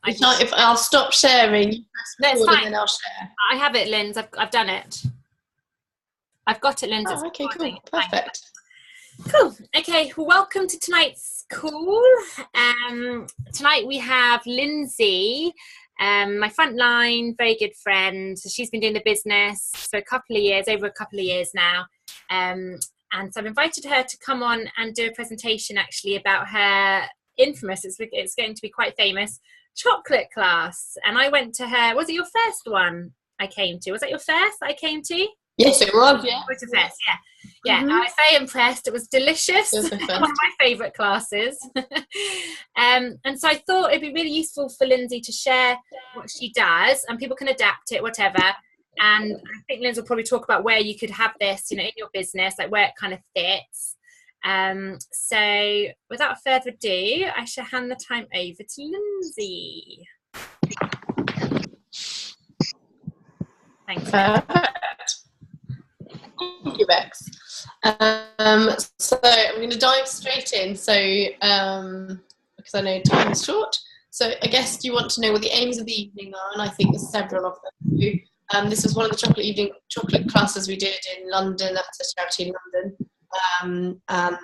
If I'll stop sharing, you press record and then I'll share. I have it, Linz. I've done it. I've got it, Linz. Oh, okay, cool. Perfect. Cool. Okay, welcome to tonight's call. Tonight we have Lindsay, my frontline, very good friend. So she's been doing the business for over a couple of years now. And so I've invited her to come on and do a presentation actually about her infamous, it's going to be quite famous, chocolate class. And I went to her, was it your first one I came to? Was that your first I came to? Yes, it was, yeah. It was your first, yeah. Yeah, I was very impressed. It was delicious. It was one of my favourite classes. And so I thought it'd be really useful for Lindsay to share what she does, and people can adapt it, whatever. And I think Lindsay will probably talk about where you could have this, in your business, like where it kind of fits. So without further ado, I shall hand the time over to Lindsay. Thanks. Perfect. Thank you, Bex. So I'm going to dive straight in. So because I know time is short. So I guess you want to know what the aims of the evening are, and I think there's several of them. This was one of the chocolate classes we did in London at a charity in London, and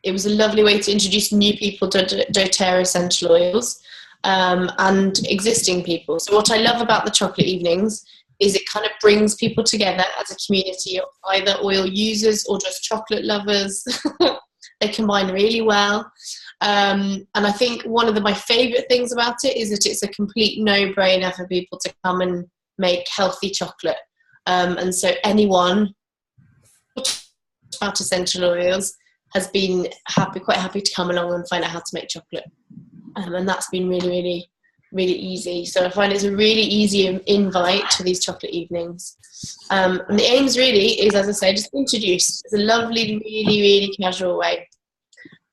it was a lovely way to introduce new people to doTERRA essential oils and existing people. So what I love about the chocolate evenings is it kind of brings people together as a community of either oil users or just chocolate lovers. They combine really well. And I think one of my favourite things about it is that it's a complete no-brainer for people to come and make healthy chocolate. And so anyone about essential oils has been quite happy to come along and find out how to make chocolate. And that's been really, really, really easy. So I find it's a really easy invite to these chocolate evenings. And the aims really is, as I say, just introduce. It's a lovely, really, really casual way.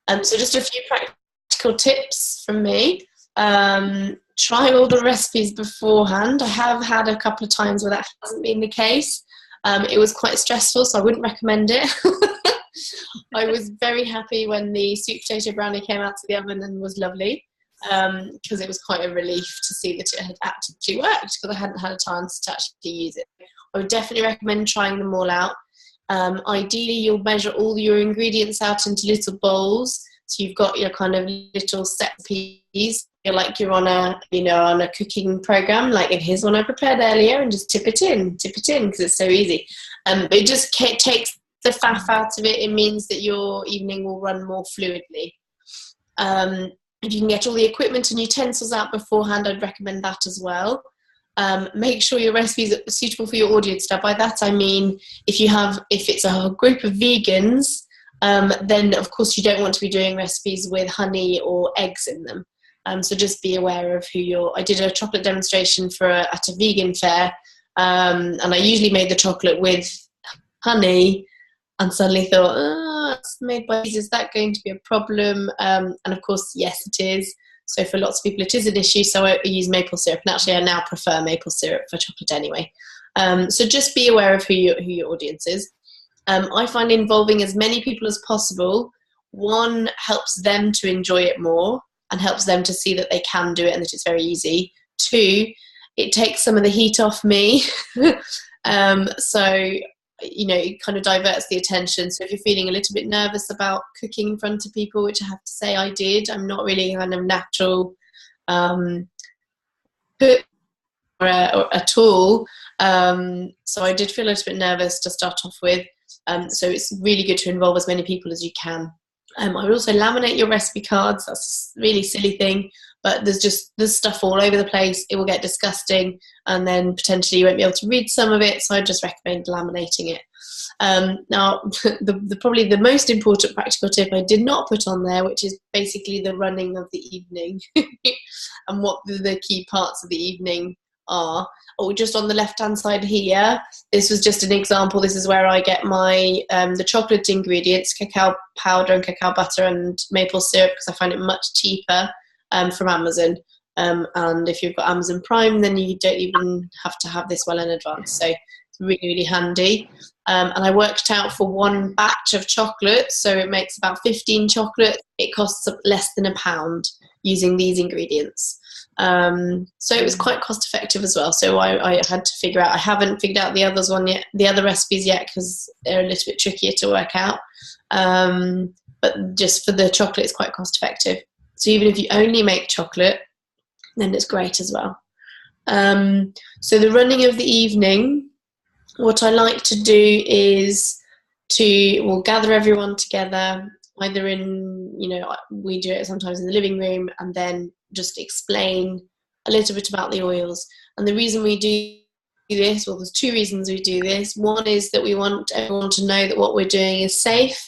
So just a few practical tips from me. Try all the recipes beforehand. I have had a couple of times where that hasn't been the case. It was quite stressful, so I wouldn't recommend it. I was very happy when the sweet potato brownie came out of the oven and was lovely, because it was quite a relief to see that it had actually worked, because I hadn't had a chance to actually use it. I would definitely recommend trying them all out. Ideally, you'll measure all your ingredients out into little bowls, so you've got your kind of little set piece. You're like you're on a cooking program, like in here's one I prepared earlier, and just tip it in because it's so easy. But it just takes the faff out of it. It means that your evening will run more fluidly. If you can get all the equipment and utensils out beforehand, I'd recommend that as well. Make sure your recipes are suitable for your audience. Now, by that I mean if it's a group of vegans, then of course you don't want to be doing recipes with honey or eggs in them. So just be aware of I did a chocolate demonstration at a vegan fair, and I usually made the chocolate with honey, and suddenly thought, it's made by bees, is that going to be a problem? And of course, yes, it is. So for lots of people, it is an issue. So I use maple syrup, and actually I now prefer maple syrup for chocolate anyway. So just be aware of who your audience is. I find involving as many people as possible, one, helps them to enjoy it more and helps them to see that they can do it and that it's very easy. Two, it takes some of the heat off me. So it kind of diverts the attention. So if you're feeling a little bit nervous about cooking in front of people, which I have to say I did, I'm not really kind of natural cook at all. So I did feel a little bit nervous to start off with. So it's really good to involve as many people as you can. I would also laminate your recipe cards. That's a really silly thing, but there's stuff all over the place. It will get disgusting, and then potentially you won't be able to read some of it. So I just recommend laminating it. Now, probably the most important practical tip I did not put on there, which is basically the running of the evening and what the key parts of the evening are. Just on the left hand side here, this was just an example. This is where I get my the chocolate ingredients, cacao powder and cacao butter and maple syrup, because I find it much cheaper from Amazon. And if you've got Amazon Prime, then you don't even have to have this well in advance. So it's really, really handy. And I worked out for one batch of chocolate, so it makes about 15 chocolates. It costs less than £1 using these ingredients. So it was quite cost effective as well. So I had to figure out, I haven't figured out the other recipes yet, because they're a little bit trickier to work out. But just for the chocolate, it's quite cost effective. So even if you only make chocolate, then it's great as well. So the running of the evening, what I like to do is we'll gather everyone together, either in, we do it sometimes in the living room, and then just explain a little bit about the oils. And the reason we do this, well, there's two reasons we do this. One is that we want everyone to know that what we're doing is safe,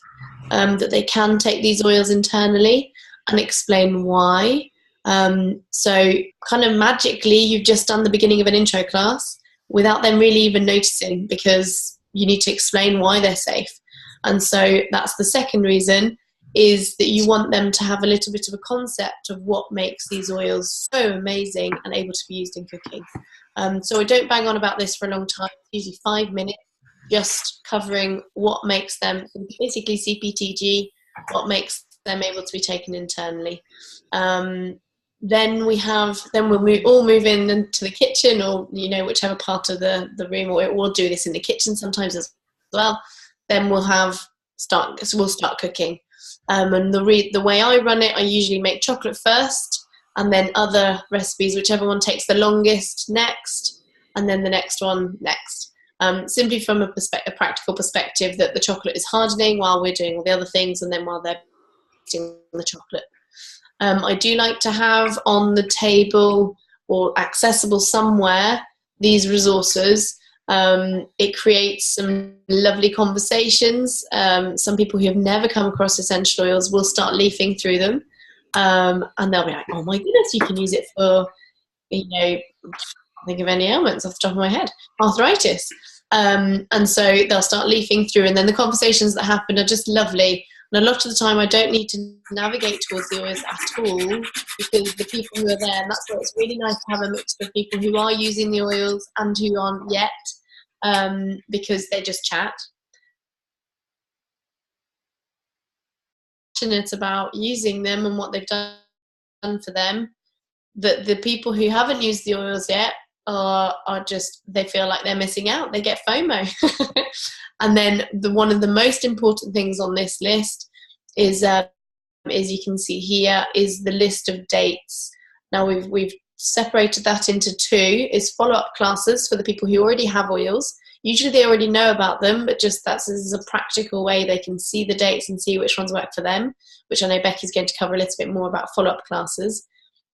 that they can take these oils internally, and explain why. So kind of magically, you've just done the beginning of an intro class without them really even noticing, because you need to explain why they're safe. And so that's the second reason, is that you want them to have a little bit of a concept of what makes these oils so amazing and able to be used in cooking. So I don't bang on about this for a long time, usually 5 minutes, just covering what makes them, basically CPTG, what makes them able to be taken internally. Then we'll all move into the kitchen, or whichever part of the room, or we'll do this in the kitchen sometimes as well. Then we'll start cooking. And the way I run it, I usually make chocolate first, and then other recipes, whichever one takes the longest, next, and then the next one next. Simply from a practical perspective, that the chocolate is hardening while we're doing all the other things, and then while they're eating the chocolate. I do like to have on the table or accessible somewhere these resources. It creates some lovely conversations. Some people who have never come across essential oils will start leafing through them, and they'll be like, oh my goodness, you can use it for, I can't think of any ailments off the top of my head, arthritis. And so they'll start leafing through, and then the conversations that happen are just lovely. And a lot of the time I don't need to navigate towards the oils at all, because the people who are there, and that's why it's really nice to have a mixture of people who are using the oils and who aren't yet, because they just chat. Passionate about using them and what they've done for them, that the people who haven't used the oils yet are just, they feel like they're missing out. They get FOMO. And then one of the most important things on this list is you can see here, is the list of dates. Now we've separated that into two, is follow-up classes for the people who already have oils. Usually they already know about them, but just this is a practical way they can see the dates and see which ones work for them, which I know Becky's going to cover a little bit more about follow-up classes.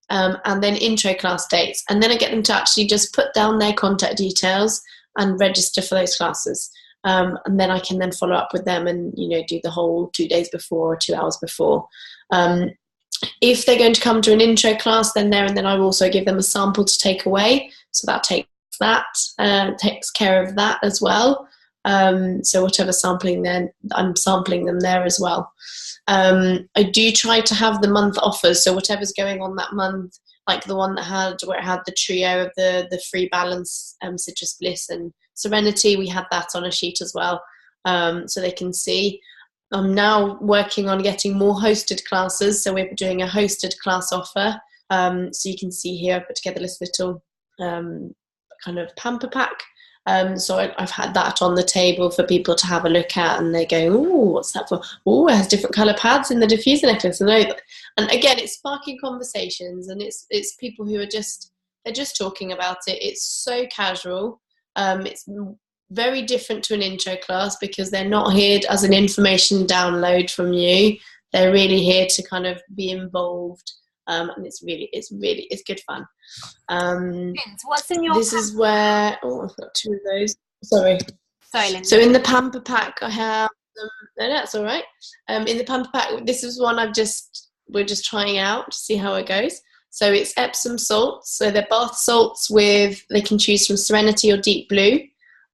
And then intro class dates. And then I get them to actually just put down their contact details and register for those classes. And then I can then follow up with them and, do the whole 2 days before or 2 hours before. If they're going to come to an intro class, then I will also give them a sample to take away. So that takes care of that as well. So whatever sampling, then I'm sampling them there as well. I do try to have the month offers, so whatever's going on that month, like the one where it had the trio of the Free Balance, Citrus Bliss and Serenity, we had that on a sheet as well, so they can see. I'm now working on getting more hosted classes, so we're doing a hosted class offer. So you can see here I put together this little kind of pamper pack. So I've had that on the table for people to have a look at, and they go, oh, what's that for? Oh, it has different colour pads in the diffuser necklace. And again, it's sparking conversations, and it's people who they're just talking about it. It's so casual. It's very different to an intro class, because they're not here as an information download from you. They're really here to kind of be involved. And it's good fun. What's in your this is where I've got two of those. Sorry, Lindsay. So in the pamper pack I have no, that's all right. In the pamper pack, this is one we're just trying out to see how it goes. So it's Epsom salts, so they're bath salts they can choose from Serenity or Deep Blue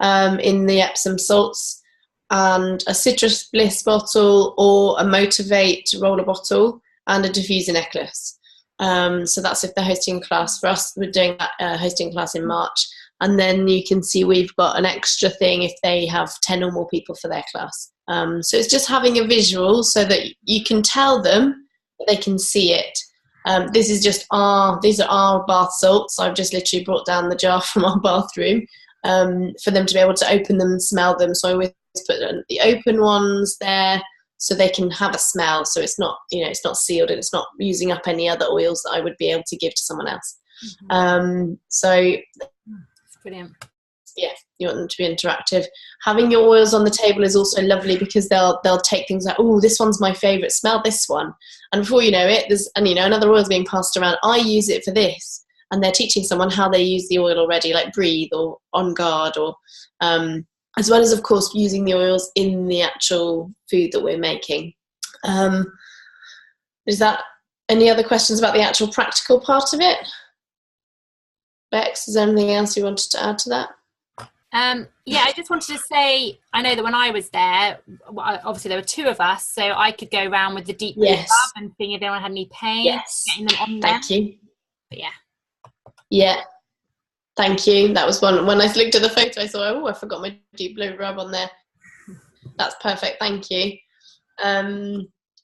in the Epsom salts, and a Citrus Bliss bottle or a Motivate roller bottle, and a diffuser necklace. So that's if they're hosting a class. For us, we're doing that hosting class in March. And then you can see we've got an extra thing if they have 10 or more people for their class. So it's just having a visual so that you can tell them, but they can see it. This is just these are our bath salts. I've just literally brought down the jar from our bathroom for them to be able to open them and smell them. So I always put the open ones there so they can have a smell. So it's not, it's not sealed and it's not using up any other oils that I would be able to give to someone else. So that's brilliant. Yeah, you want them to be interactive. Having your oils on the table is also lovely because they'll take things like, oh, this one's my favourite, smell this one. And before you know it, another oil's being passed around. I use it for this. And they're teaching someone how they use the oil already, like Breathe or On Guard, or as well as, of course, using the oils in the actual food that we're making. Is that any other questions about the actual practical part of it? Bex, is there anything else you wanted to add to that? Yeah, I just wanted to say, I know that when I was there, obviously there were 2 of us, so I could go around with the deep blue rub and seeing if anyone had any pain, getting them on there. Thank you. But yeah. Yeah, thank you. That was one. When I looked at the photo, I saw, oh, I forgot my deep blue rub on there. That's perfect. Thank you.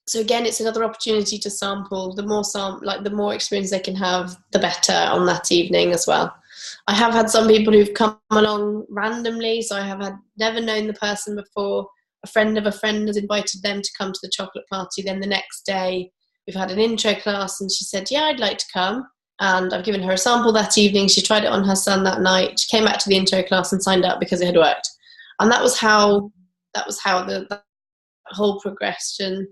So again, it's another opportunity to sample. The more experience they can have, the better on that evening as well. I have had some people who've come along randomly, so I have never known the person before. A friend of a friend has invited them to come to the chocolate party. Then the next day, we've had an intro class, and she said, yeah, I'd like to come. And I've given her a sample that evening. She tried it on her son that night. She came back to the intro class and signed up because it had worked. And that was how the whole progression,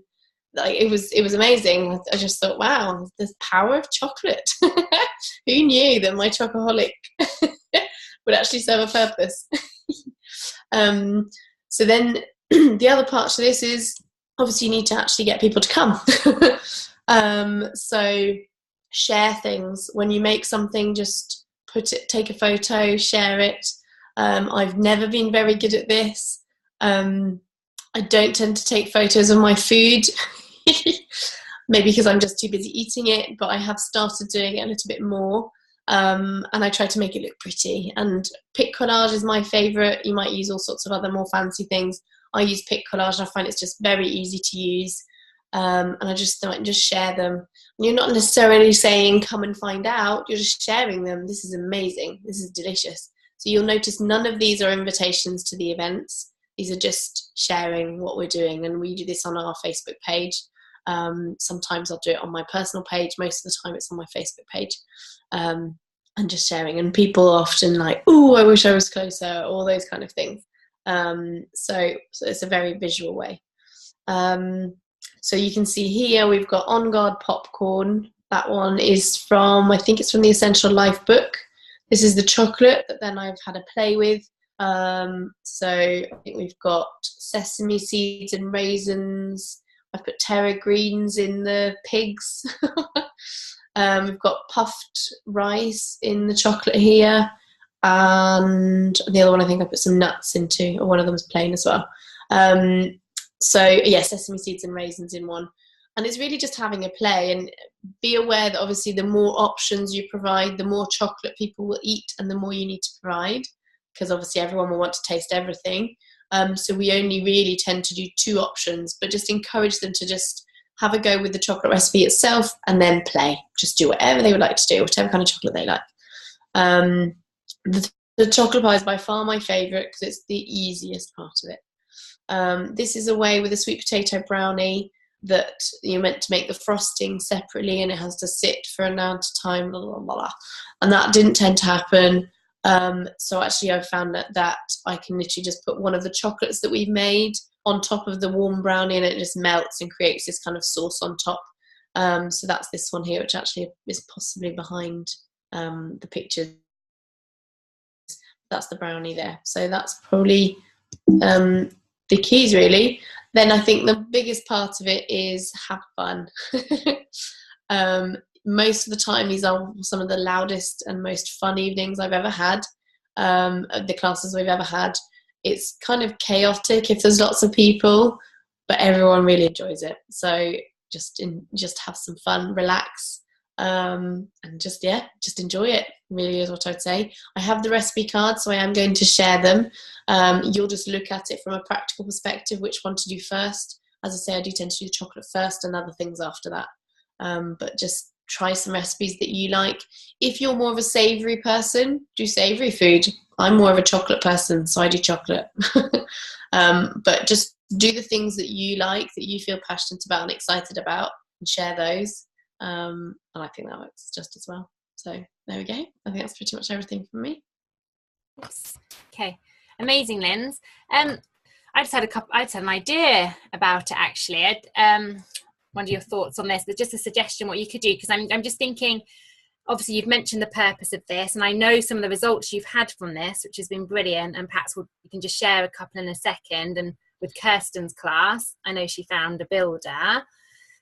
like it was amazing. I just thought, wow, the power of chocolate. Who knew that my chocoholic would actually serve a purpose? So then the other part to this is obviously you need to actually get people to come. So share things. When you make something, just take a photo, share it. I've never been very good at this. I don't tend to take photos of my food, maybe because I'm just too busy eating it, but I have started doing it a little bit more. And I try to make it look pretty. And Pic Collage is my favourite. You might use all sorts of other more fancy things. I use Pic Collage. I find it's just very easy to use. And I just share them. And you're not necessarily saying, come and find out. You're just sharing them. This is amazing. This is delicious. So you'll notice none of these are invitations to the events. These are just sharing what we're doing. And we do this on our Facebook page. Sometimes I'll do it on my personal page. Most of the time it's on my Facebook page. And just sharing. And people are often like, oh, I wish I was closer, all those kind of things. So it's a very visual way. So you can see here we've got On Guard popcorn. That one is I think it's from the Essential Life book. This is the chocolate that then I've had a play with. So I think we've got sesame seeds and raisins. I've put Terra Greens in the pigs. We've got puffed rice in the chocolate here. And the other one I think I put some nuts into, or one of them is plain as well. So yeah, sesame seeds and raisins in one. And it's really just having a play, and be aware that obviously the more options you provide, the more chocolate people will eat and the more you need to provide, because obviously everyone will want to taste everything. So we only really tend to do 2 options, but just encourage them to just have a go with the chocolate recipe itself and then play. Just do whatever they would like to do, whatever kind of chocolate they like. The chocolate pie is by far my favourite because it's the easiest part of it. This is a way with a sweet potato brownie that you're meant to make the frosting separately and it has to sit for an amount of time, blah, blah, blah. And that didn't tend to happen. So actually I've found that I can literally just put one of the chocolates that we've made on top of the warm brownie and it just melts and creates this kind of sauce on top. So that's this one here, which actually is possibly behind the pictures. That's the brownie there. So that's probably the keys really. Then I think the biggest part of it is have fun. Most of the time these are some of the loudest and most fun evenings I've ever had, the classes we've ever had. It's kind of chaotic if there's lots of people, but everyone really enjoys it. So just have some fun, relax, and just enjoy it, really is what I'd say. I have the recipe cards, so I am going to share them. You'll just look at it from a practical perspective, which one to do first. As I say, I do tend to do chocolate first and other things after that. But just try some recipes that you like. If you're more of a savoury person, do savoury food. I'm more of a chocolate person, so I do chocolate. But just do the things that you like, that you feel passionate about and excited about, and share those. And I think that works just as well. So there we go. I think that's pretty much everything from me. Okay, amazing, Linz. I just had an idea about it, actually. Wonder your thoughts on this. There's just a suggestion what you could do, because I'm just thinking, obviously you've mentioned the purpose of this, and I know some of the results you've had from this, which has been brilliant, and perhaps you can just share a couple in a second. And with Kirsten's class, I know she found a builder,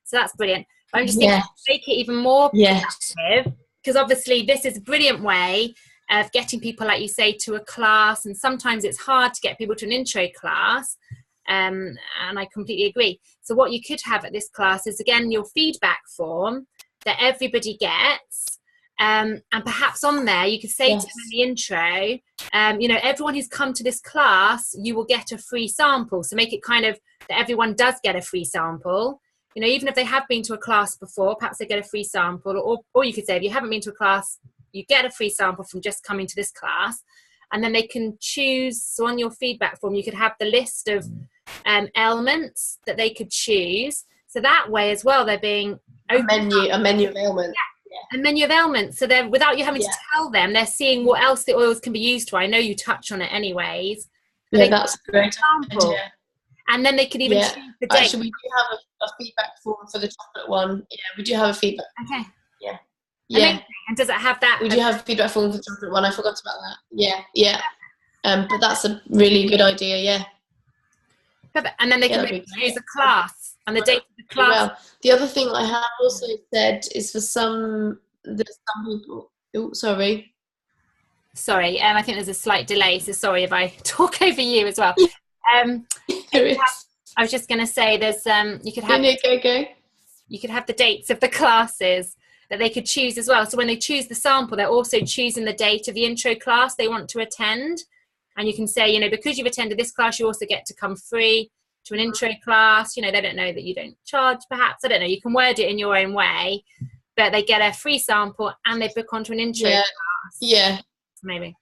so that's brilliant. But I'm just thinking, make it even more productive, because obviously this is a brilliant way of getting people, like you say, to a class, and sometimes it's hard to get people to an intro class, and I completely agree. So what you could have at this class is, again, your feedback form that everybody gets, and perhaps on there you could say to them in the intro, everyone who's come to this class, you will get a free sample. So make it kind of that everyone does get a free sample. Even if they have been to a class before, perhaps they get a free sample, or you could say, if you haven't been to a class, you get a free sample from just coming to this class. And then they can choose. So on your feedback form, you could have the list of elements that they could choose. So that way as well, they're being a menu of ailments. A menu of ailments. So they're, without you having to tell them, they're seeing what else the oils can be used for. I know you touch on it anyways. Yeah, that's a great idea. And then they could even choose the date. Actually, we do have a feedback form for the chocolate one. Yeah, we do have a feedback. Okay. Yeah. Amazing. And does it have that? We do have a feedback form for the chocolate one. I forgot about that. Yeah. But that's a really good idea. Yeah. Perfect. And then they can choose a class and the date of the class. Well, the other thing I have also said is for some people. Oh, sorry. Sorry, I think there's a slight delay, so sorry if I talk over you as well. I was just going to say, there's you could have you could have the dates of the classes that they could choose as well. So when they choose the sample, they're also choosing the date of the intro class they want to attend. And you can say, because you've attended this class, you also get to come free to an intro class. They don't know that you don't charge, perhaps. I don't know. You can word it in your own way, but they get a free sample and they book onto an intro class. Yeah. Maybe.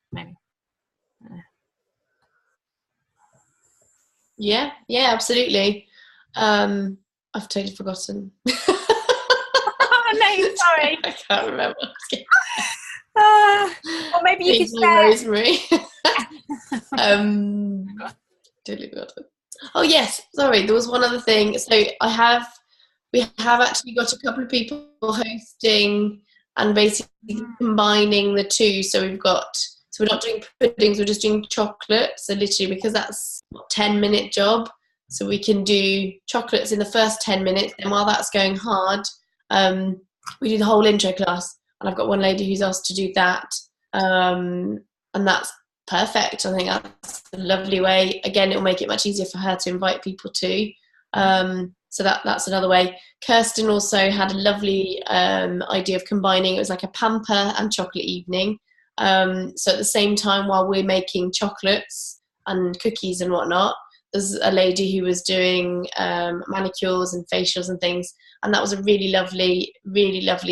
Yeah, absolutely. I've totally forgotten. Oh, no, sorry. I can't remember. Or maybe you could say Rosemary. Totally forgotten. Oh yes, sorry. There was one other thing. So we have actually got a couple of people hosting and basically combining the two. So we're not doing puddings, we're just doing chocolate. So literally, because that's a 10-minute job, so we can do chocolates in the first 10 minutes. And while that's going hard, we do the whole intro class. And I've got one lady who's asked to do that. And that's perfect. I think that's a lovely way. Again, it'll make it much easier for her to invite people too. So that's another way. Kirsten also had a lovely idea of combining. It was like a pamper and chocolate evening. So at the same time, while we're making chocolates and cookies and whatnot, there's a lady who was doing manicures and facials and things. And that was a really lovely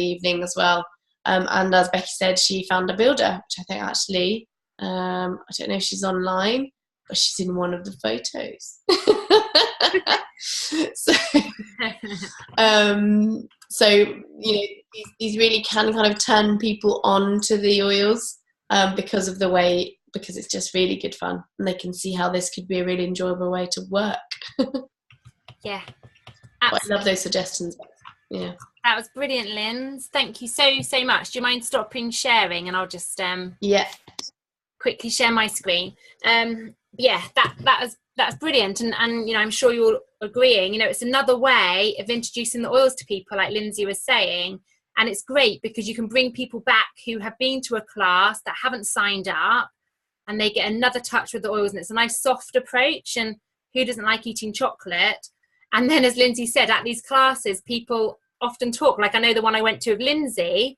evening as well. And as Becky said, she found a builder, which I think actually, I don't know if she's online, but she's in one of the photos. So these really can kind of turn people on to the oils because it's just really good fun, and they can see how this could be a really enjoyable way to work. Yeah, I love those suggestions. Yeah, that was brilliant, Linz. Thank you so much. Do you mind stopping sharing, and I'll just quickly share my screen. That's brilliant, and I'm sure you're agreeing. It's another way of introducing the oils to people, like Lindsay was saying, and it's great because you can bring people back who have been to a class that haven't signed up, and they get another touch with the oils, and it's a nice soft approach. And who doesn't like eating chocolate? And then, as Lindsay said, at these classes, people often talk. Like I know the one I went to of Lindsay,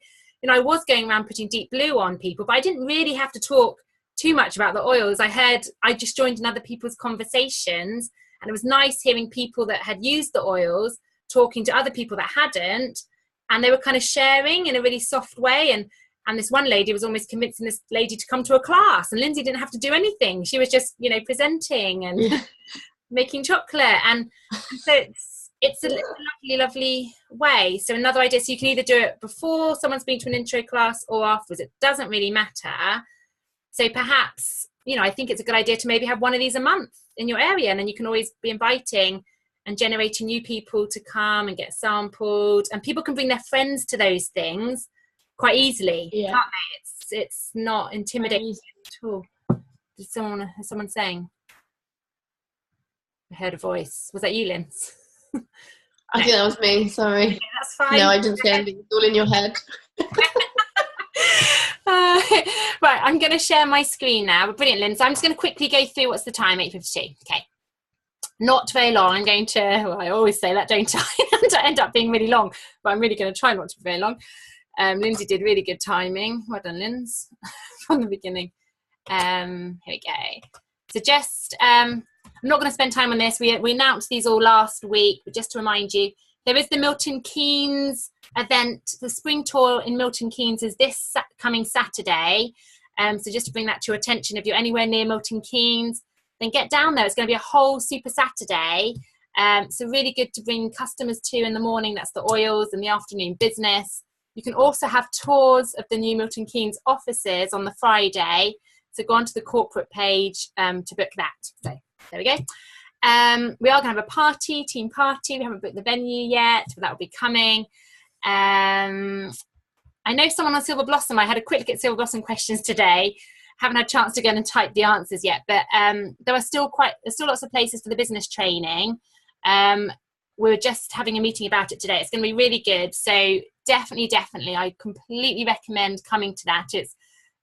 I was going around putting deep blue on people, but I didn't really have to talk too much about the oils. I just joined in other people's conversations, and it was nice hearing people that had used the oils talking to other people that hadn't, and they were kind of sharing in a really soft way, and this one lady was almost convincing this lady to come to a class, and Lindsay didn't have to do anything. She was just, you know, presenting and making chocolate, and so it's a lovely, lovely way. So another idea, so you can either do it before someone's been to an intro class or afterwards. It doesn't really matter. So perhaps, you know, I think it's a good idea to maybe have one of these a month in your area, and then you can always be inviting and generating new people to come and get sampled, and people can bring their friends to those things quite easily, can't they? It's not intimidating at all. Is someone saying? I heard a voice. Was that you, Linz? I think that was me, sorry. Okay, that's fine. No, I didn't say anything. It's all in your head. Right, I'm going to share my screen now. Brilliant, Linz. I'm just going to quickly go through what's the time, 8:52. Okay. Not very long. I'm going to, well, I always say that, don't I? To end up being really long, but I'm really going to try not to be very long. Lindsay did really good timing. Well done, Linz, from the beginning. Here we go. So just, I'm not going to spend time on this. We announced these all last week, but just to remind you, there is the Milton Keynes event. The spring tour in Milton Keynes is this coming Saturday. So just to bring that to your attention, if you're anywhere near Milton Keynes, then get down there. It's going to be a whole super Saturday. So really good to bring customers to in the morning. That's the oils, and the afternoon business. You can also have tours of the new Milton Keynes offices on the Friday. So go onto the corporate page to book that. So there we go. We are going to have a party, team party. We haven't booked the venue yet, but that will be coming. I know someone on Silver Blossom. I had a quick look at Silver Blossom questions today. Haven't had a chance to go and type the answers yet, but there's still lots of places for the business training. We're just having a meeting about it today. It's going to be really good. So definitely, I completely recommend coming to that. It's,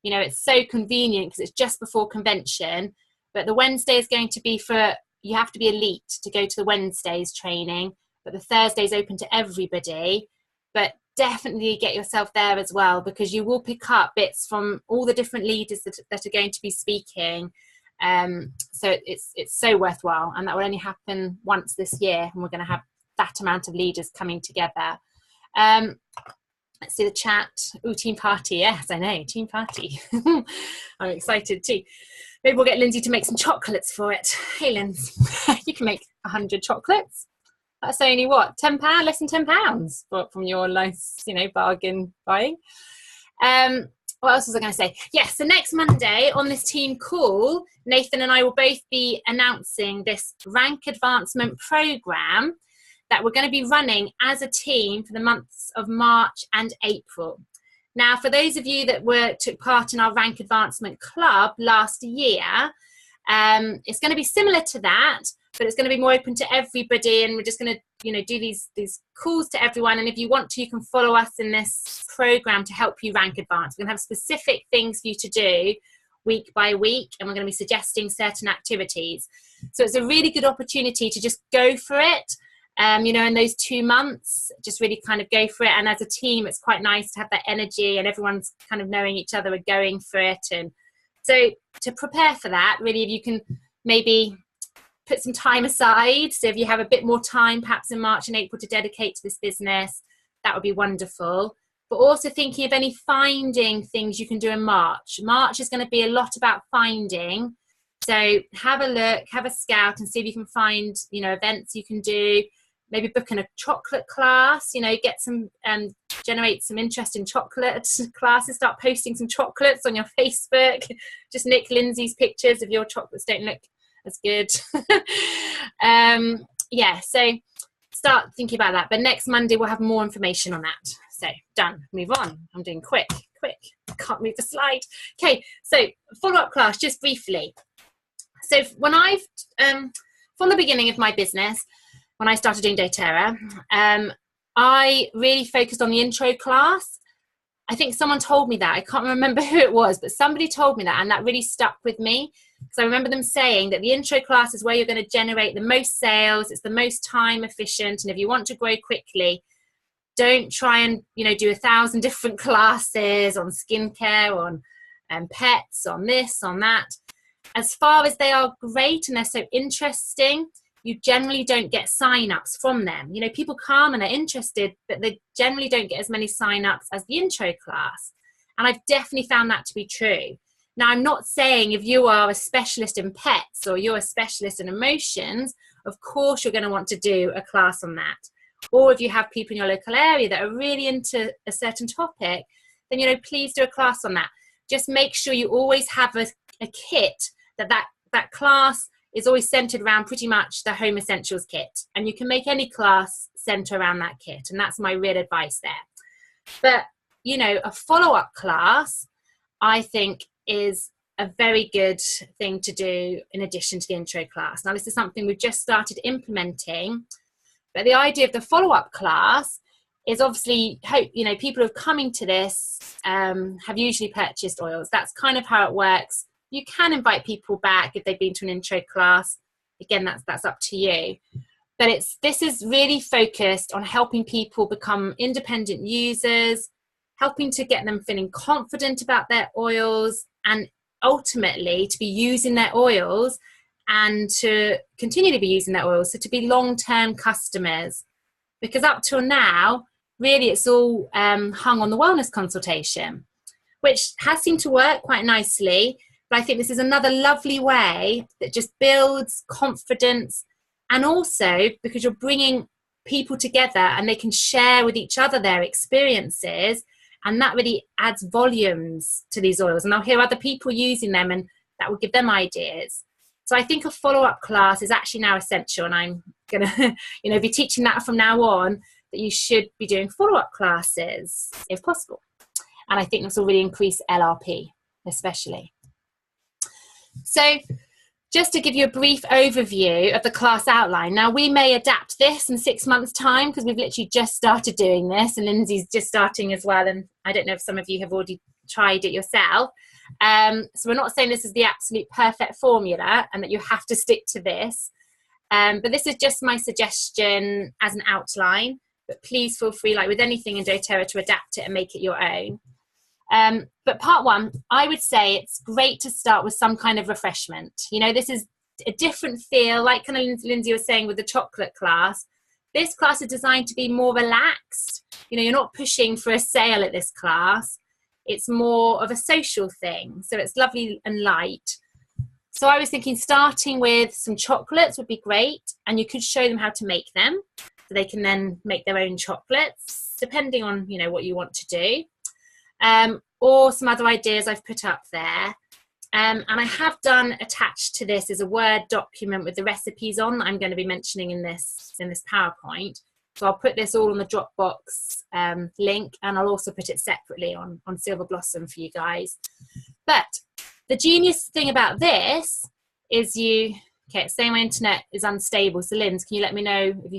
you know, it's so convenient because it's just before convention, but the Wednesday is going to be for, you have to be elite to go to the Wednesday's training, but the Thursday is open to everybody. But definitely get yourself there as well, because you will pick up bits from all the different leaders that are going to be speaking. So it's so worthwhile, and that will only happen once this year, and we're going to have that amount of leaders coming together. Let's see the chat. Ooh, team party. Yes, I know, team party. I'm excited too. Maybe we'll get Lindsay to make some chocolates for it. Hey, Linz, you can make 100 chocolates. That's only what, £10, less than £10 from your nice, you know, bargain buying. What else was I going to say? Yes, so next Monday on this team call, Nathan and I will both be announcing this rank advancement program that we're going to be running as a team for the months of March and April. Now, for those of you that took part in our rank advancement club last year, it's going to be similar to that, but it's going to be more open to everybody, and we're just going to, you know, do these calls to everyone. And if you want to, you can follow us in this program to help you rank advance. We're going to have specific things for you to do week by week, and we're going to be suggesting certain activities. So it's a really good opportunity to just go for it. You know, in those 2 months, just really kind of go for it. And as a team, it's quite nice to have that energy, and everyone's kind of knowing each other and going for it. And so to prepare for that, really, if you can maybe put some time aside, so if you have a bit more time perhaps in March and April to dedicate to this business, that would be wonderful. But also thinking of any finding things you can do in March. March is going to be a lot about finding. So have a look, have a scout, and see if you can find, you know, events you can do. Maybe book in a chocolate class, you know, get some, generate some interest in chocolate classes, start posting some chocolates on your Facebook. Just nick Lindsay's pictures if your chocolates don't look as good. Yeah, so start thinking about that. But next Monday we'll have more information on that. So done, move on. I'm doing quick. Can't move the slide. Okay, so follow-up class, just briefly. So when I've, from the beginning of my business, when I started doing doTERRA, I really focused on the intro class. I think someone told me that. I can't remember who it was, but somebody told me that, and that really stuck with me. So I remember them saying that the intro class is where you're going to generate the most sales. It's the most time efficient. And if you want to grow quickly, don't try and, you know, do 1,000 different classes on skincare, on pets, on this, on that. As far as they are great and they're so interesting, you generally don't get sign-ups from them. You know, people come and are interested, but they generally don't get as many sign-ups as the intro class. And I've definitely found that to be true. Now, I'm not saying if you are a specialist in pets or you're a specialist in emotions, of course you're going to want to do a class on that. Or if you have people in your local area that are really into a certain topic, then, you know, please do a class on that. Just make sure you always have a kit that class is always centered around pretty much the Home Essentials kit. And you can make any class center around that kit. And that's my real advice there. But, you know, a follow-up class, I think, is a very good thing to do in addition to the intro class. Now, this is something we've just started implementing. But the idea of the follow-up class is obviously, you know, people who are coming to this have usually purchased oils. That's kind of how it works. You can invite people back if they've been to an intro class. Again, that's up to you. But this is really focused on helping people become independent users, helping to get them feeling confident about their oils, and ultimately to be using their oils and to continue to be using their oils, so to be long-term customers. Because up till now, really it's all hung on the wellness consultation, which has seemed to work quite nicely. But I think this is another lovely way that just builds confidence, and also because you're bringing people together and they can share with each other their experiences, and that really adds volumes to these oils. And they'll hear other people using them, and that will give them ideas. So I think a follow-up class is actually now essential, and I'm going to, you know, be teaching that from now on, that you should be doing follow-up classes if possible. And I think this will really increase LRP, especially. So just to give you a brief overview of the class outline. Now, we may adapt this in 6 months' time, because we've literally just started doing this, and Lindsay's just starting as well. And I don't know if some of you have already tried it yourself. So we're not saying this is the absolute perfect formula and that you have to stick to this. But this is just my suggestion as an outline. But please feel free, like with anything in doTERRA, to adapt it and make it your own. But part one, I would say it's great to start with some kind of refreshment. You know, this is a different feel, like kind of Lindsay was saying with the chocolate class. This class is designed to be more relaxed. You know, you're not pushing for a sale at this class. It's more of a social thing. So it's lovely and light. So I was thinking starting with some chocolates would be great. And you could show them how to make them, so they can then make their own chocolates, depending on, you know, what you want to do. Or some other ideas I've put up there. And I have done, attached to this is a Word document with the recipes on that I'm going to be mentioning in this PowerPoint. So I'll put this all on the Dropbox link, and I'll also put it separately on Silver Blossom for you guys. But the genius thing about this is okay, it's saying my internet is unstable. So Linz, can you let me know if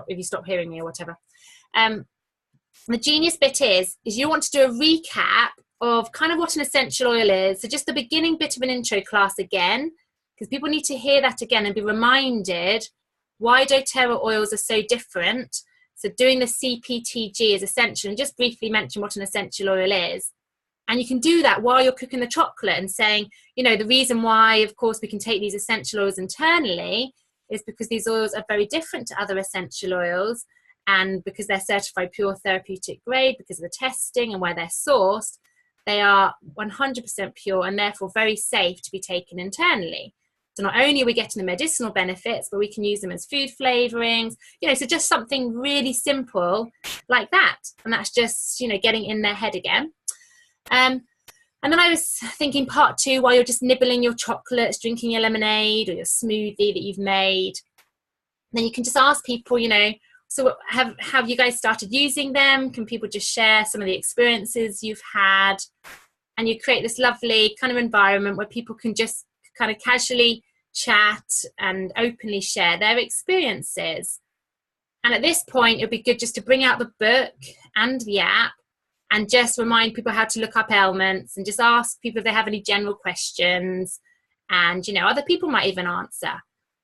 you stop hearing me or whatever? The genius bit is you want to do a recap of kind of what an essential oil is. So just the beginning bit of an intro class again, because people need to hear that again and be reminded why doTERRA oils are so different. So doing the CPTG is essential, and just briefly mention what an essential oil is. And you can do that while you're cooking the chocolate and saying, you know, the reason why, of course, we can take these essential oils internally is because these oils are very different to other essential oils. And because they're certified pure therapeutic grade, because of the testing and where they're sourced, they are 100% pure and therefore very safe to be taken internally. So not only are we getting the medicinal benefits, but we can use them as food flavorings, you know, so just something really simple like that. And that's just, you know, getting in their head again. And then I was thinking part two, while you're just nibbling your chocolates, drinking your lemonade or your smoothie that you've made, then you can just ask people, you know, so have you guys started using them? Can people just share some of the experiences you've had? And you create this lovely kind of environment where people can just kind of casually chat and openly share their experiences. And at this point, it'll be good just to bring out the book and the app and just remind people how to look up ailments, and just ask people if they have any general questions. And, you know, other people might even answer.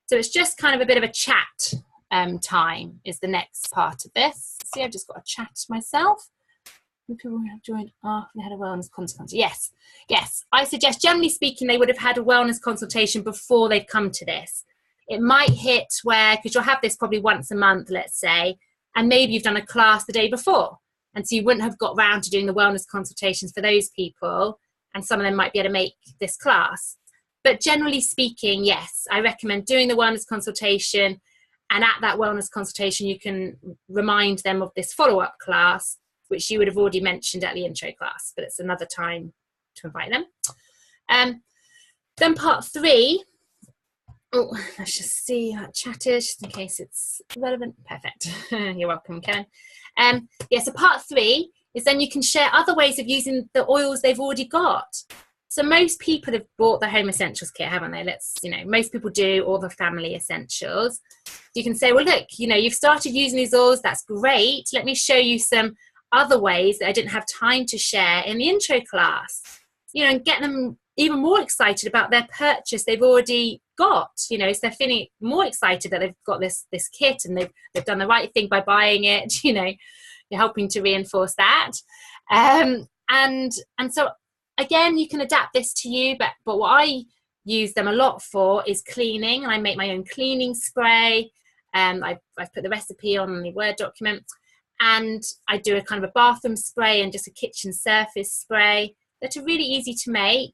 So it's just kind of a bit of a chat time is the next part of this. See, I've just got a chat myself. People have joined after they had a wellness consultation. Yes. I suggest, generally speaking, they would have had a wellness consultation before they've come to this. it might hit where, because you'll have this probably once a month, let's say, and maybe you've done a class the day before. And so you wouldn't have got round to doing the wellness consultations for those people. And some of them might be able to make this class. But generally speaking, yes, I recommend doing the wellness consultation. And at that wellness consultation, you can remind them of this follow-up class, which you would have already mentioned at the intro class, but it's another time to invite them. Then part 3, oh, let's just see how it chatted, just in case it's relevant. Perfect. You're welcome, Ken. So part 3 is then you can share other ways of using the oils they've already got. So most people have bought the Home Essentials kit, haven't they? Most people do, all the family essentials. You can say, well, look, you've started using these oils. That's great. Let me show you some other ways that I didn't have time to share in the intro class, and get them even more excited about their purchase they've already got, so they're feeling more excited that they've got this kit and they've done the right thing by buying it. You're helping to reinforce that. And so again, you can adapt this to you, but what I use them a lot for is cleaning, and I make my own cleaning spray. I've put the recipe on the Word document, and I do a kind of a bathroom spray and just a kitchen surface spray that are really easy to make.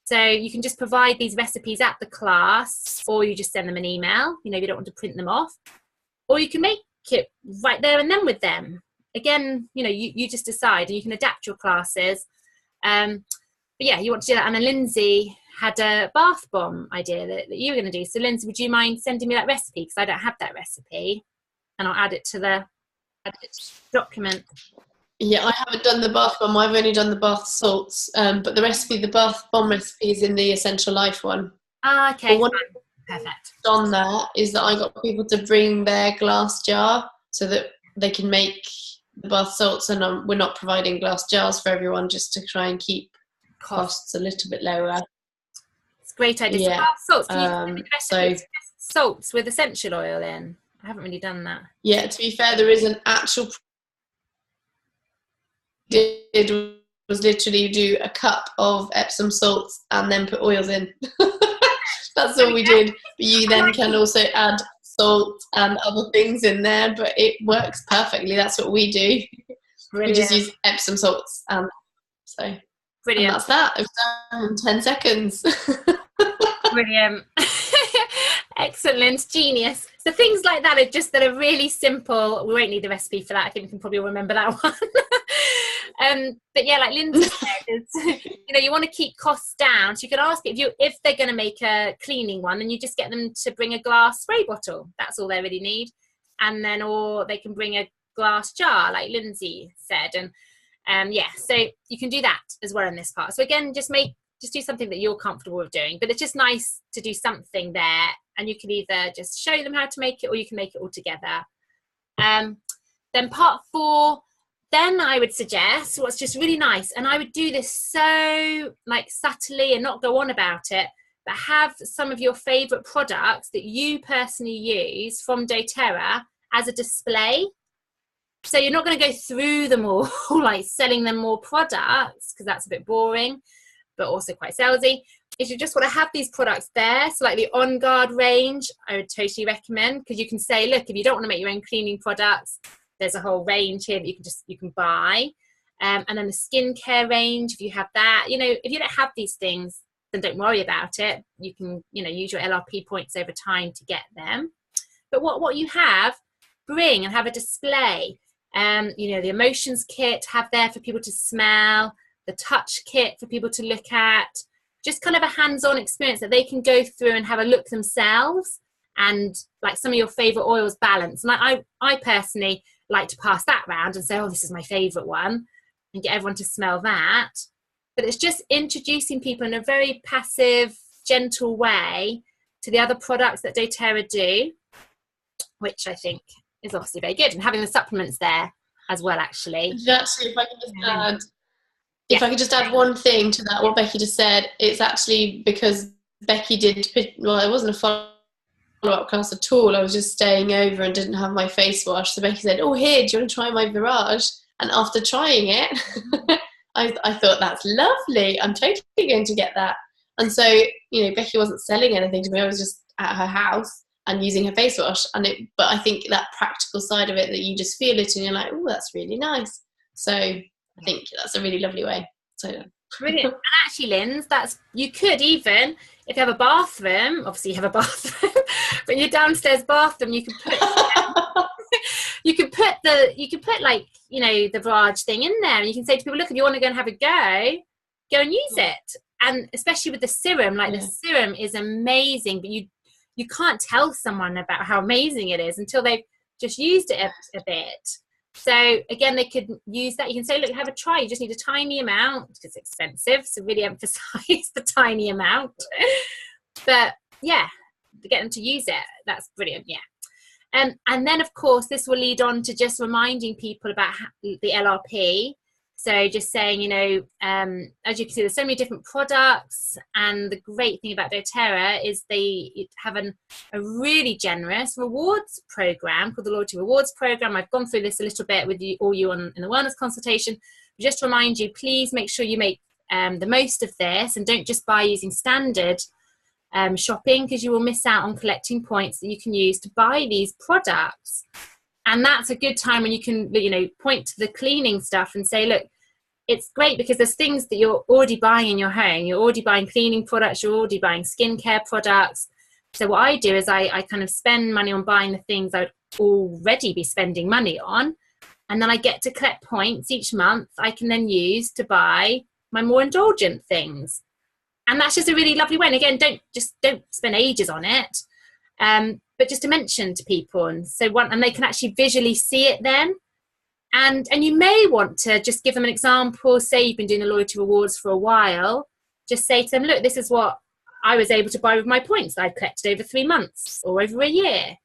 So you can just provide these recipes at the class, or you just send them an email, if you don't want to print them off, or you can make it right there and then with them. Again, you just decide, and you can adapt your classes. But yeah, you want to do that. And then Lindsay had a bath bomb idea that you were going to do. So Lindsay, would you mind sending me that recipe? Because I don't have that recipe, and I'll add it to the document. Yeah, I haven't done the bath bomb. I've only done the bath salts. But the bath bomb recipe is in the Essential Life one. Ah, okay. Perfect. On that is that I got people to bring their glass jar so that they can make the bath salts, and we're not providing glass jars for everyone, just to try and keep costs a little bit lower. It's a great idea. Yeah. So bath salts, salts with essential oil in. I haven't really done that. Yeah, to be fair, there is an actual did was literally do a cup of Epsom salts and then put oils in. That's all we did. But you then can also add salt and other things in there, but it works perfectly. That's what we do. Brilliant. We just use Epsom salts, so brilliant. And that's that. It's done in 10 seconds. Brilliant. Excellent, genius. So things like that are really simple. We won't need the recipe for that. I think we can probably remember that one. But yeah, like Lindsay said, you want to keep costs down. So you can ask if they're going to make a cleaning one, then you just get them to bring a glass spray bottle. That's all they really need. And then, or they can bring a glass jar, like Lindsay said. And so you can do that as well in this part. So again, just do something that you're comfortable with doing, but it's just nice to do something there, and you can either just show them how to make it, or you can make it all together. Then part 4, then I would suggest what's just really nice, and I would do this so subtly and not go on about it, but have some of your favorite products that you personally use from doTERRA as a display. So you're not going to go through them all, selling them more products, because that's a bit boring, but also quite salesy. If you just want to have these products there, so like the On Guard range, I would totally recommend, because you can say, look, if you don't want to make your own cleaning products, there's a whole range here that you can buy. And then the skincare range, if you have that, if you don't have these things, then don't worry about it. You can, use your LRP points over time to get them. But what you have, bring and have a display. The emotions kit, have there for people to smell, the touch kit for people to look at, just kind of a hands-on experience that they can go through and have a look themselves, and some of your favorite oils balance. And I personally like to pass that round and say, oh, this is my favorite one, and get everyone to smell that. But it's just introducing people in a very passive, gentle way to the other products that doTERRA do, which I think is obviously very good, and having the supplements there as well, actually. Actually, if I could just add one thing to that, what Becky just said, it's actually because Becky it wasn't a follow-up class at all. I was just staying over and didn't have my face wash. So Becky said, oh, here, do you want to try my Virage? And after trying it, I thought, that's lovely. I'm totally going to get that. And so, Becky wasn't selling anything to me. I was just at her house. and using her face wash. But I think that practical side of it, that you just feel it and you're like, oh, that's really nice. So I think that's a really lovely way. So brilliant. And actually, Linz, you could even, if you have a bathroom, obviously you have a bathroom, but your downstairs bathroom, you can put you can put like, you know, the barrage thing in there, and you can say to people, look, if you want to go and have a go and use it. And especially with the serum, like the serum is amazing, but you can't tell someone about how amazing it is until they've just used it a bit. So again, they could use that. You can say, look, have a try. You just need a tiny amount because it's expensive. So really emphasize the tiny amount. But yeah, to get them to use it, that's brilliant. Yeah. And then, of course, this will lead on to just reminding people about the LRP. So just saying, you know, as you can see, there's so many different products. And the great thing about doTERRA is they have a really generous rewards program called the Loyalty Rewards Program. I've gone through this a little bit with you in the wellness consultation. Just to remind you, please make sure you make the most of this and don't just buy using standard shopping, because you will miss out on collecting points that you can use to buy these products. And that's a good time when you can, you know, point to the cleaning stuff and say, look, it's great because there's things that you're already buying in your home. You're already buying cleaning products. You're already buying skincare products. So what I do is I kind of spend money on buying the things I'd already be spending money on. And then I get to collect points each month I can then use to buy my more indulgent things. And that's just a really lovely way. And again, don't spend ages on it. But just to mention to people, and they can actually visually see it then. And you may want to just give them an example. Say you've been doing the loyalty rewards for a while. Just say to them, look, this is what I was able to buy with my points that I've collected over 3 months or over a year.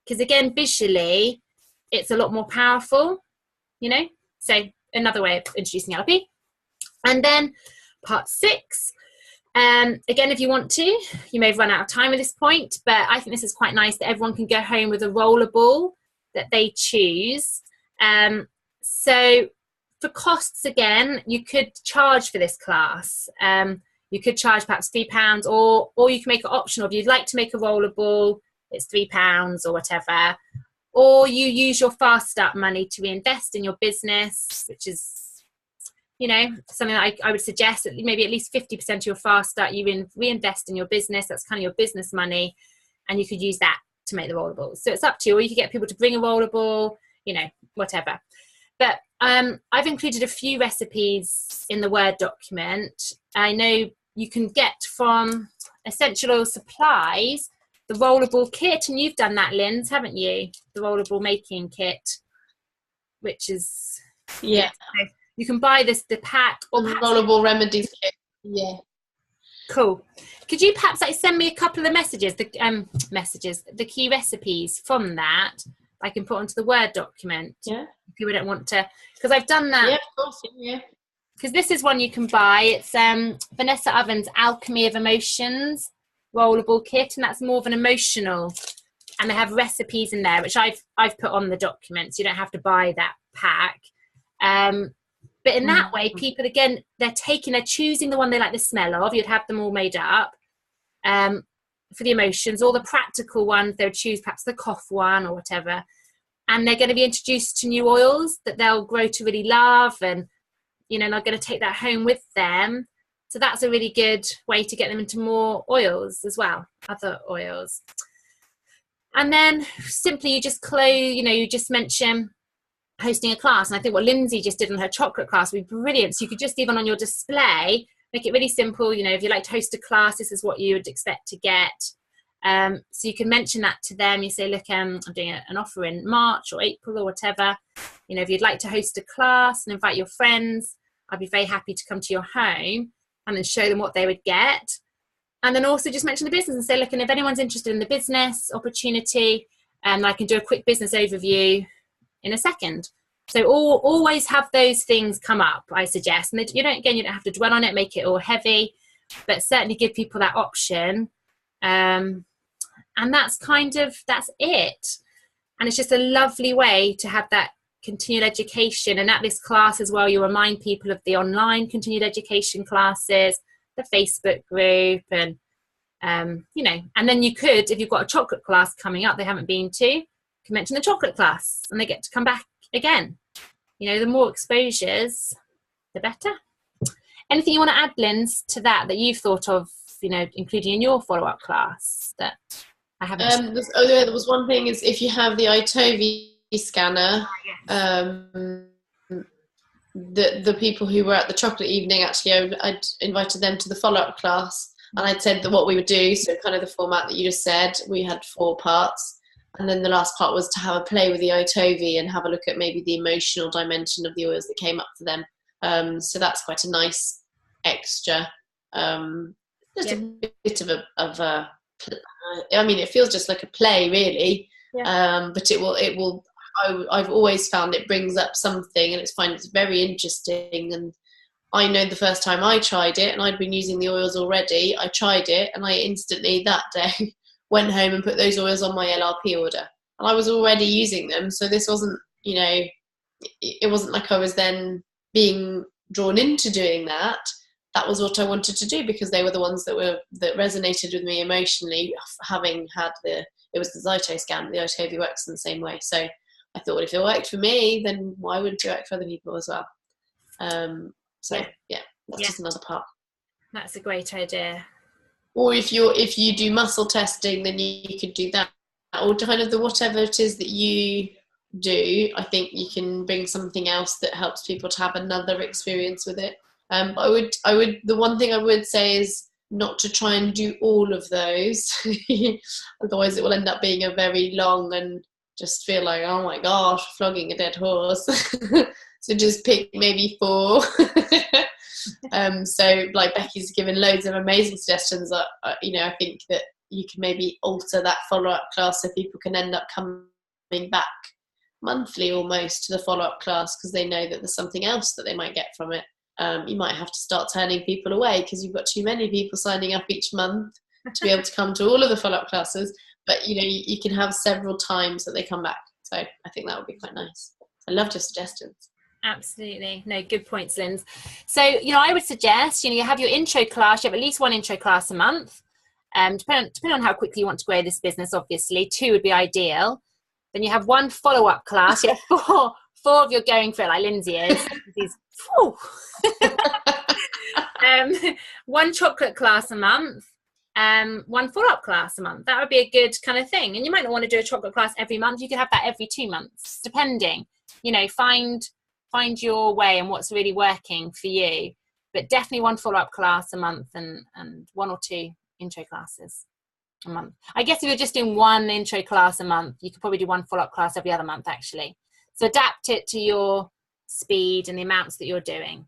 Because again, visually, it's a lot more powerful, you know. So another way of introducing LRP. And then part 6. Again, if you want to, you may have run out of time at this point, but I think this is quite nice that everyone can go home with a rollerball that they choose. So for costs, again, you could charge for this class. You could charge perhaps £3, or you can make it optional. If you'd like to make a rollerball, it's £3 or whatever. Or you use your Fast Start money to reinvest in your business, which is, you know, something that I would suggest that maybe at least 50% of your Fast Start you reinvest in your business. That's kind of your business money, and you could use that to make the rollerball. So it's up to you. Or you could get people to bring a rollerball, you know, whatever. But I've included a few recipes in the Word document. I know you can get from Essential Oil Supplies the rollerball kit, and you've done that, Linz, haven't you? The rollerball making kit, which is yeah. So you can buy the pack or the rollerball remedies kit. Yeah. Cool. Could you perhaps send me a couple of the key recipes from that I can put onto the Word document? Yeah. If you don't want to, because I've done that. Yeah, of course. Yeah. Because this is one you can buy. It's Vanessa Ovens' Alchemy of Emotions rollerball kit, and that's more of an emotional. And they have recipes in there, which I've put on the document, so you don't have to buy that pack. But in that way, people, again, they're choosing the one they like the smell of. You'd have them all made up for the emotions, or the practical ones. They would choose perhaps the cough one or whatever. And they're going to be introduced to new oils that they'll grow to really love. And, you know, they're going to take that home with them. So that's a really good way to get them into more oils as well, other oils. And then simply you just mention hosting a class. And I think what Lindsay just did on her chocolate class would be brilliant. So you could just, even on your display, make it really simple. You know, if you like to host a class, this is what you would expect to get. So you can mention that to them. You say, look, I'm doing an offer in March or April or whatever. You know, if you'd like to host a class and invite your friends, I'd be very happy to come to your home, and then show them what they would get. And then also just mention the business and say, look, and if anyone's interested in the business opportunity, I can do a quick business overview in a second. So always have those things come up, I suggest. And you don't have to dwell on it, make it all heavy, but certainly give people that option. And that's it. And it's just a lovely way to have that continued education. And at this class as well, you remind people of the online continued education classes, the Facebook group, and You know, and then you could, if you've got a chocolate class coming up they haven't been to, you can mention the chocolate class and they get to come back again. You know, the more exposures, the better. Anything you want to add, Linz, to that you've thought of, you know, including in your follow-up class that I haven't? There was one thing, is if you have the iTovi scanner, the people who were at the chocolate evening, actually, I'd invited them to the follow-up class, and I'd said that what we would do, so kind of the format that you just said, we had 4 parts, and then the last part was to have a play with the iTovi and have a look at maybe the emotional dimension of the oils that came up for them. So that's quite a nice extra, just a bit of a I mean, it feels just like a play, really, but it will. I've always found it brings up something, and it's very interesting. And I know the first time I tried it, and I'd been using the oils already, I tried it, and I instantly that day went home and put those oils on my LRP order. And I was already using them, so this wasn't, you know, it wasn't like I was then being drawn into doing that. That was what I wanted to do, because they were the ones that resonated with me emotionally, having had it was the Zyto scan. The iTovi works in the same way. So I thought, well, if it worked for me, then why wouldn't it work for other people as well? That's just another part. That's a great idea. Or if you do muscle testing, then you could do that, or kind of whatever it is that you do. I think you can bring something else that helps people to have another experience with it. I would. The one thing I would say is not to try and do all of those, otherwise it will end up being a very long and just feel like, oh my gosh, flogging a dead horse. So just pick maybe 4. So like Becky's given loads of amazing suggestions. You know, I think that you can maybe alter that follow-up class so people can end up coming back monthly almost to the follow-up class, because they know that there's something else that they might get from it. You might have to start turning people away because you've got too many people signing up each month to be able to come to all of the follow-up classes. But you know, you can have several times that they come back. So I think that would be quite nice. I loved your suggestions. Absolutely. No, good points, Linz. So, you know, I would suggest, you know, you have your intro class, you have at least 1 intro class a month. Depending on how quickly you want to grow this business, obviously, 2 would be ideal. Then you have 1 follow-up class. You have 4 of your going for it, like Lindsay is. She's, 1 chocolate class a month. 1 follow-up class a month. That would be a good kind of thing. And you might not want to do a chocolate class every month. You could have that every 2 months, depending. You know, find your way and what's really working for you. But definitely 1 follow-up class a month and 1 or 2 intro classes a month. I guess if you're just doing 1 intro class a month, you could probably do 1 follow-up class every other month, actually. So adapt it to your speed and the amounts that you're doing.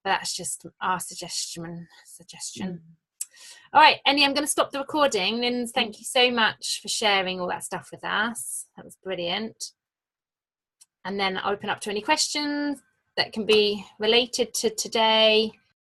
But that's just our suggestion. All right, Annie, I'm going to stop the recording. Linz, thank you so much for sharing all that stuff with us. That was brilliant. And then I'll open up to any questions that can be related to today.